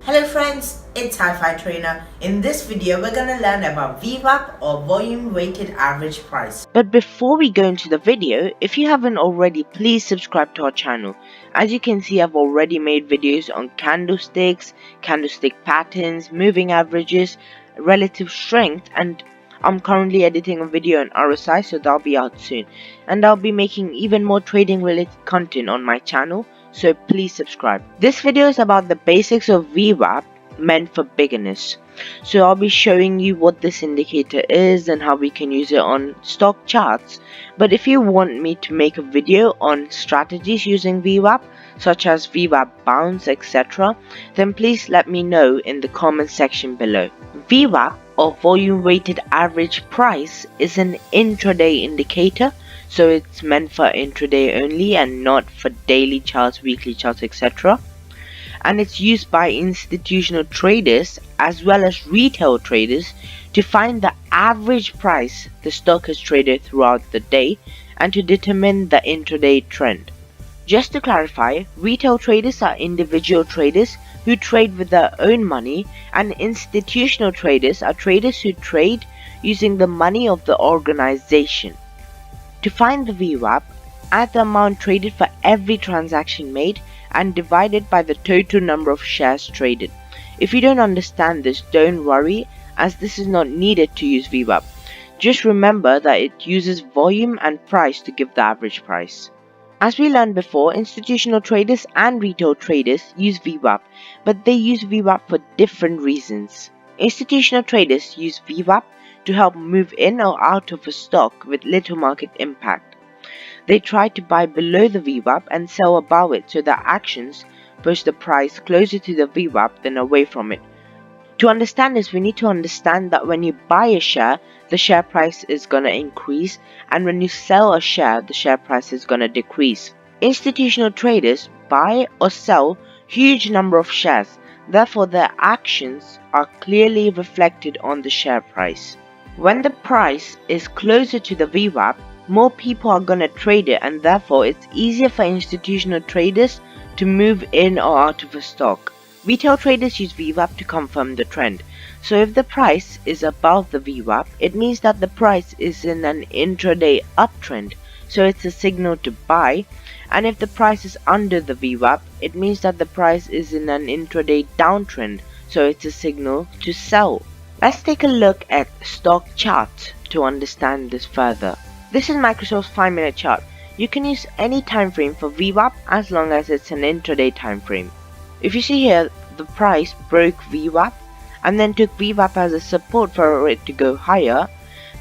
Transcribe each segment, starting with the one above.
Hello friends, it's Hi-Fi Trainer. In this video, we're gonna learn about VWAP or Volume Weighted Average Price. But before we go into the video, if you haven't already, please subscribe to our channel. As you can see, I've already made videos on candlesticks, candlestick patterns, moving averages, relative strength, and I'm currently editing a video on RSI, so that'll be out soon. And I'll be making even more trading related content on my channel, so please subscribe. This video is about the basics of VWAP meant for beginners. So I'll be showing you what this indicator is and how we can use it on stock charts. But if you want me to make a video on strategies using VWAP, such as VWAP bounce, etc., then please let me know in the comment section below. VWAP or volume weighted average price is an intraday indicator, so it's meant for intraday only and not for daily charts, weekly charts, etc. And it's used by institutional traders as well as retail traders to find the average price the stock has traded throughout the day and to determine the intraday trend. Just to clarify, retail traders are individual traders who trade with their own money, and institutional traders are traders who trade using the money of the organization. To find the VWAP, add the amount traded for every transaction made and divide it by the total number of shares traded. If you don't understand this, don't worry, as this is not needed to use VWAP. Just remember that it uses volume and price to give the average price. As we learned before, institutional traders and retail traders use VWAP, but they use VWAP for different reasons. Institutional traders use VWAP to help move in or out of a stock with little market impact. They try to buy below the VWAP and sell above it, so their actions push the price closer to the VWAP than away from it. To understand this, we need to understand that when you buy a share, the share price is going to increase, and when you sell a share, the share price is going to decrease. Institutional traders buy or sell huge number of shares, therefore their actions are clearly reflected on the share price. When the price is closer to the VWAP, more people are going to trade it, and therefore it's easier for institutional traders to move in or out of a stock. Retail traders use VWAP to confirm the trend. So if the price is above the VWAP, it means that the price is in an intraday uptrend, so it's a signal to buy. And if the price is under the VWAP, it means that the price is in an intraday downtrend, so it's a signal to sell. Let's take a look at stock charts to understand this further. This is Microsoft's 5-minute chart. You can use any time frame for VWAP as long as it's an intraday time frame. If you see here, the price broke VWAP and then took VWAP as a support for it to go higher,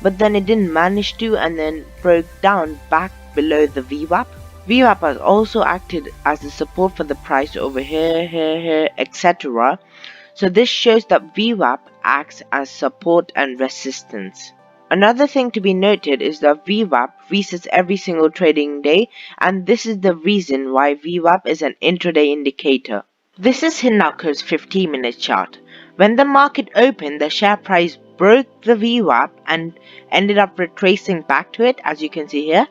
but then it didn't manage to and then broke down back below the VWAP. VWAP has also acted as a support for the price over here, etc. So this shows that VWAP acts as support and resistance. Another thing to be noted is that VWAP resets every single trading day, and this is the reason why VWAP is an intraday indicator. This is Hinako's 15-minute chart. When the market opened, the share price broke the VWAP and ended up retracing back to it, as you can see here.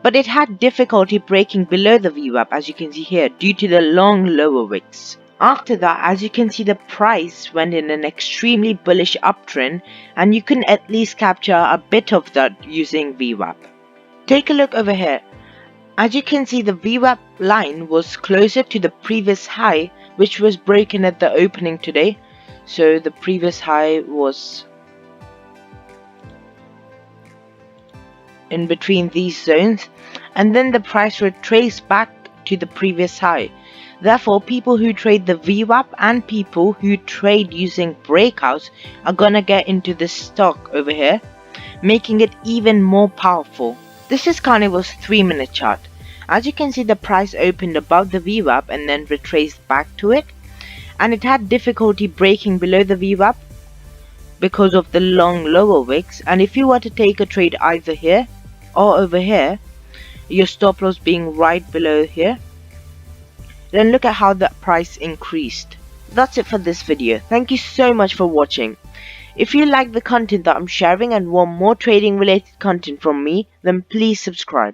But it had difficulty breaking below the VWAP, as you can see here, due to the long lower wicks. After that, as you can see, the price went in an extremely bullish uptrend, and you can at least capture a bit of that using VWAP. Take a look over here. As you can see, the VWAP line was closer to the previous high, which was broken at the opening today. So the previous high was in between these zones, and then the price retraced back to the previous high. Therefore, people who trade the VWAP and people who trade using breakouts are gonna get into this stock over here, making it even more powerful. This is Carnival's 3-minute chart. As you can see, the price opened above the VWAP and then retraced back to it, and it had difficulty breaking below the VWAP because of the long lower wicks. And if you were to take a trade either here or over here, your stop loss being right below here, then look at how the price increased. That's it for this video. Thank you so much for watching. If you like the content that I'm sharing and want more trading related content from me, then please subscribe.